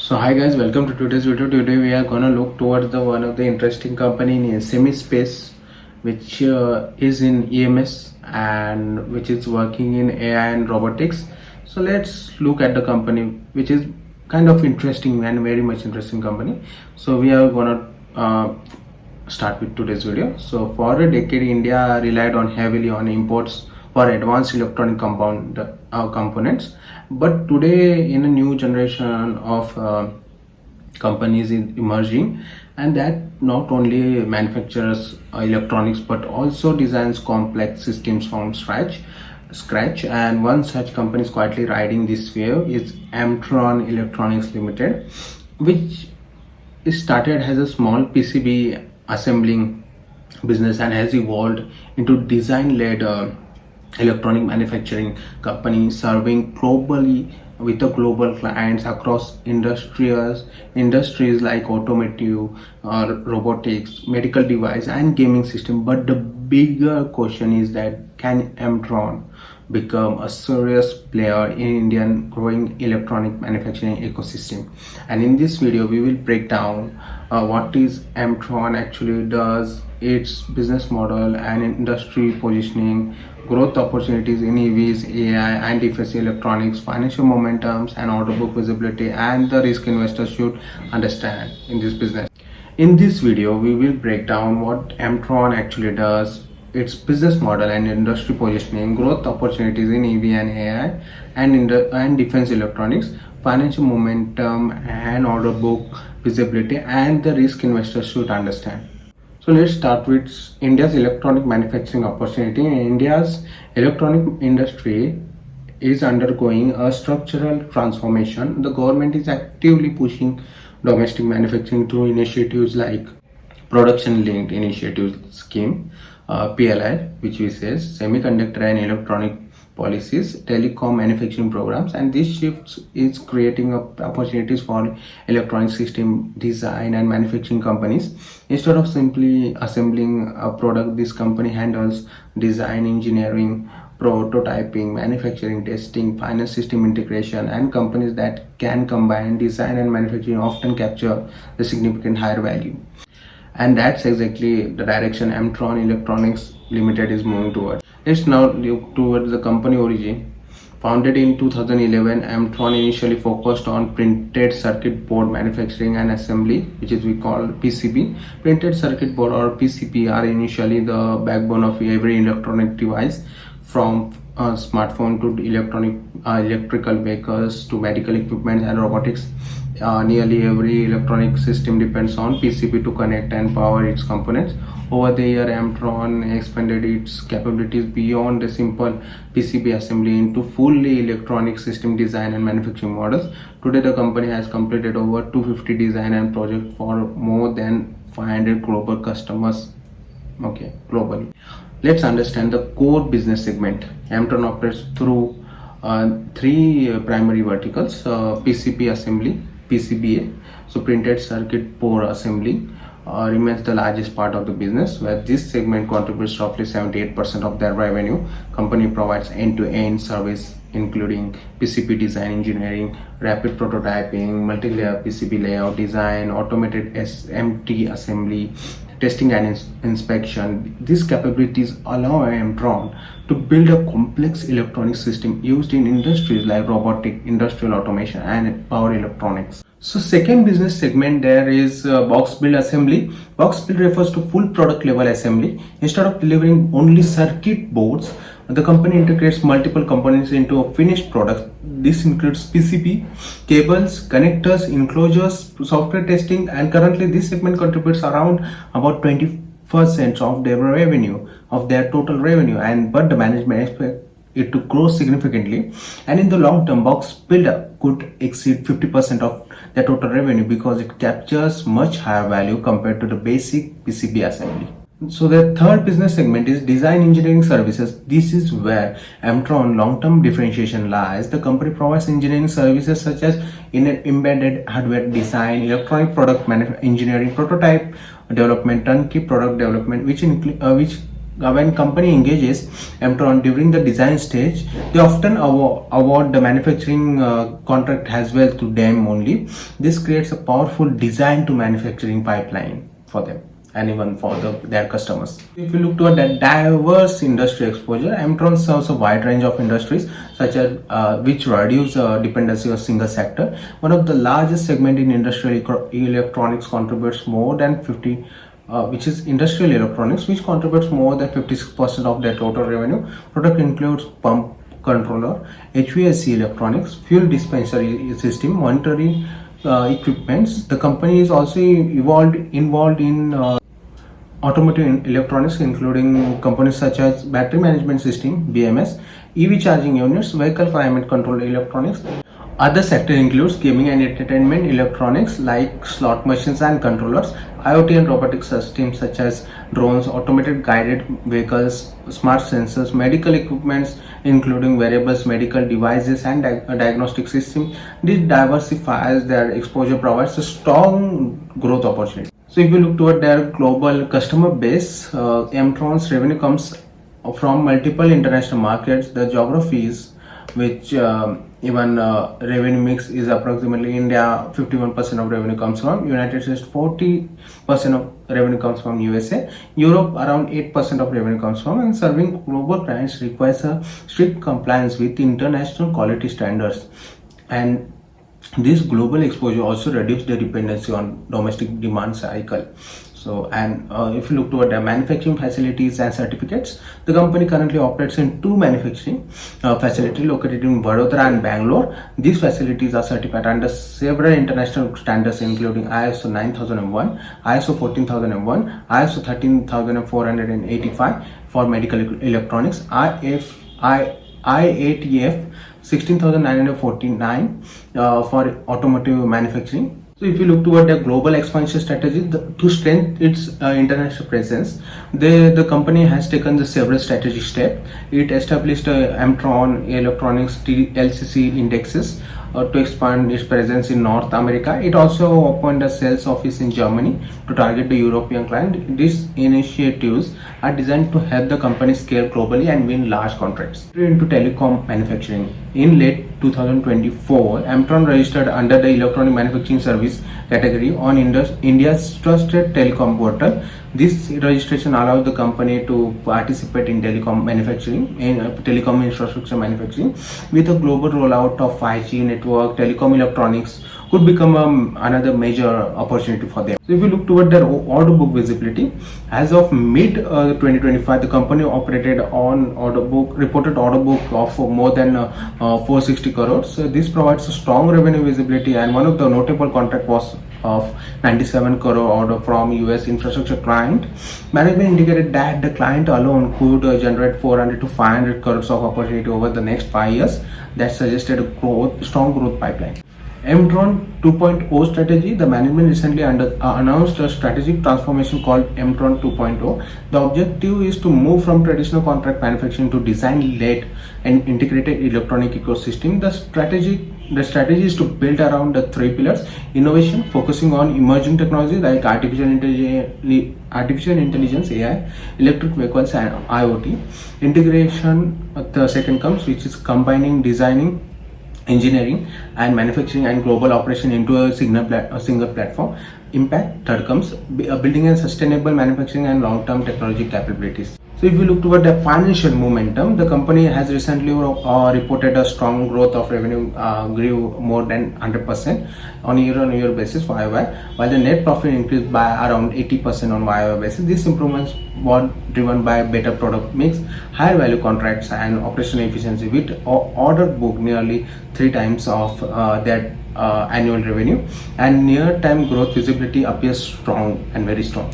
So hi guys, welcome to today's video. Today we are gonna look towards the one of the interesting company in semi space, which is in EMS and which is working in AI and robotics. So let's look at the company, which is kind of interesting and very much interesting company. So we are gonna start with today's video. So for a decade, India relied on heavily on imports for advanced electronic components, but today in a new generation of companies is emerging, and that not only manufactures electronics but also designs complex systems from scratch. And one such company is quietly riding this wave is Aimtron Electronics Limited, which is started as a small PCB assembling business and has evolved into design-led electronic manufacturing company serving globally with the global clients across industries like automotive, robotics, medical device and gaming system. But the bigger question is that can Aimtron become a serious player in Indian growing electronic manufacturing ecosystem? And in this video we will break down what is Aimtron actually does, its business model and industry positioning, growth opportunities in EVs, AI and defense electronics, financial momentums and order book visibility, and the risk investors should understand in this business. In this video we will break down what Aimtron actually does, its business model and industry positioning, growth opportunities in EV and AI and defense electronics, financial momentum and order book visibility, and the risk investors should understand. So let's start with India's electronic manufacturing opportunity. India's electronic industry is undergoing a structural transformation. The government is actively pushing domestic manufacturing through initiatives like Production Linked Initiative Scheme, PLI, which we say semiconductor and electronic policies, telecom manufacturing programs, and this shift is creating opportunities for electronic system design and manufacturing companies. Instead of simply assembling a product, this company handles design, engineering, prototyping, manufacturing, testing, final system integration, and companies that can combine design and manufacturing often capture the significant higher value. And that's exactly the direction Aimtron Electronics Limited is moving towards. Let's now look towards the company origin. Founded in 2011, Aimtron initially focused on printed circuit board manufacturing and assembly, which is we call PCB. Printed circuit board or PCB are initially the backbone of every electronic device, from smartphone to electrical vehicles to medical equipment and robotics. Nearly every electronic system depends on PCB to connect and power its components. Over the year, Aimtron expanded its capabilities beyond the simple PCB assembly into fully electronic system design and manufacturing models. Today, the company has completed over 250 design and projects for more than 500 global customers. Globally. Let's understand the core business segment. Aimtron operates through three primary verticals: PCB assembly, PCBA, so printed circuit board assembly, remains the largest part of the business, where this segment contributes roughly 78% of their revenue. Company provides end-to-end service including PCB design engineering, rapid prototyping, multi-layer PCB layout design, automated SMT assembly, testing and inspection. These capabilities allow Aimtron to build a complex electronic system used in industries like robotic, industrial automation and power electronics. So second business segment there is box build assembly. Box build refers to full product level assembly. Instead of delivering only circuit boards, the company integrates multiple components into a finished product. This includes PCB, cables, connectors, enclosures, software testing, and currently this segment contributes around about 20% of their total revenue, but the management expects it to grow significantly, and in the long term box build could exceed 50% of their total revenue because it captures much higher value compared to the basic PCB assembly. So the third business segment is design engineering services. This is where Aimtron long-term differentiation lies. The company provides engineering services such as embedded hardware design, electronic product engineering, prototype development, turnkey product development, which when company engages Aimtron during the design stage, they often award the manufacturing contract as well to them only. This creates a powerful design to manufacturing pipeline for them and even for their customers. If you look toward that diverse industry exposure, Aimtron serves a wide range of industries such as which reduce dependency on single sector. One of the largest segment in industrial electronics contributes more than 50, which is industrial electronics, which contributes more than 56% of their total revenue. Product includes pump controller, HVAC electronics, fuel dispensing system, monitoring equipments. The company is also involved in automotive electronics, including components such as battery management system (BMS), EV charging units, vehicle climate control electronics. Other sector includes gaming and entertainment electronics like slot machines and controllers, IoT and robotic systems such as drones, automated guided vehicles, smart sensors, medical equipments including wearables, medical devices and diagnostic systems. This diversifies their exposure, provides a strong growth opportunity. So if you look toward their global customer base, Aimtron's revenue comes from multiple international markets. The geographies which even revenue mix is approximately India 51% of revenue comes from, United States 40% of revenue comes from USA, Europe around 8% of revenue comes from, and serving global clients requires a strict compliance with international quality standards. And this global exposure also reduces the dependency on domestic demand cycle. So, and if you look toward the manufacturing facilities and certificates, the company currently operates in two manufacturing facilities located in Vadodara and Bangalore. These facilities are certified under several international standards including ISO 9001, ISO 14001, ISO 13485 for medical electronics, IATF 16949 for automotive manufacturing. So if you look toward the global expansion strategy to strengthen its international presence, the company has taken the several strategic steps. It established Aimtron Electronics LCC indexes to expand its presence in North America. It also opened a sales office in Germany to target the European client. These initiatives are designed to help the company scale globally and win large contracts. Into telecom manufacturing. In late 2024, Aimtron registered under the electronic manufacturing service category on India's trusted telecom portal. This registration allows the company to participate in telecom manufacturing, in telecom infrastructure manufacturing. With a global rollout of 5G network, telecom electronics could become another major opportunity for them. So if you look toward their order book visibility, as of mid 2025, the company operated on reported order book of more than 460 crores. So this provides a strong revenue visibility, and one of the notable contract was of 97 crore order from US infrastructure client. Management indicated that the client alone could generate 400 to 500 crores of opportunity over the next 5 years. That suggested a strong growth pipeline. Aimtron 2.0 strategy. The management recently announced a strategic transformation called Aimtron 2.0. The objective is to move from traditional contract manufacturing to design-led and integrated electronic ecosystem. The strategy is to build around the three pillars: innovation, focusing on emerging technology like artificial intelligence, AI, electric vehicles, and IoT. Integration, the second comes, which is combining designing, engineering and manufacturing and global operation into a single platform. Impact, third comes, building a sustainable manufacturing and long-term technology capabilities. So if you look toward the financial momentum, the company has recently reported a strong growth of revenue, grew more than 100% on a year-on-year basis for YoY, while the net profit increased by around 80% on YoY basis. These improvements were driven by better product mix, higher value contracts and operational efficiency, with order book nearly 3 times of that annual revenue, and near-term growth visibility appears strong and very strong.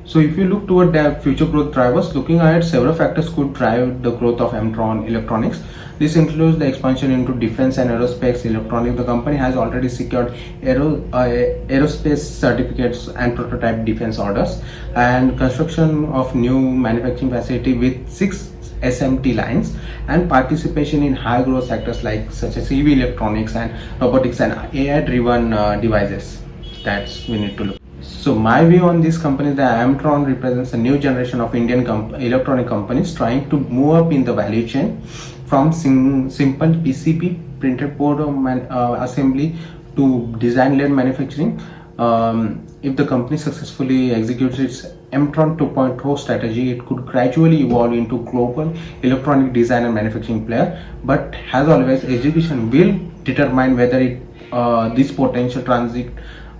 So if you look toward their future growth drivers, looking ahead, several factors could drive the growth of Aimtron Electronics. This includes the expansion into defense and aerospace electronics. The company has already secured aerospace certificates and prototype defense orders, and construction of new manufacturing facility with 6 SMT lines, and participation in high growth sectors like such as EV electronics and robotics and AI driven devices. That's we need to look. So my view on this company is that Aimtron represents a new generation of Indian electronic companies trying to move up in the value chain from simple PCB printed board assembly to design-led manufacturing. If the company successfully executes its Aimtron 2.0 strategy, it could gradually evolve into global electronic design and manufacturing player. But as always, execution will determine whether this potential transit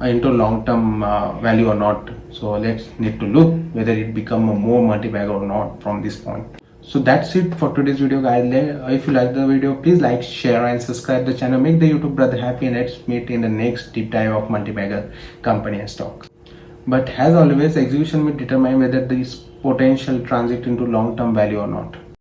into long-term value or not. So let's need to look whether it become a more multi-bagger or not from this point. So that's it for today's video, guys. If you like the video, please like, share and subscribe the channel. Make the YouTube brother happy, and let's meet in the next deep dive of multi-bagger company and stock. But as always, execution will determine whether this potential transit into long-term value or not.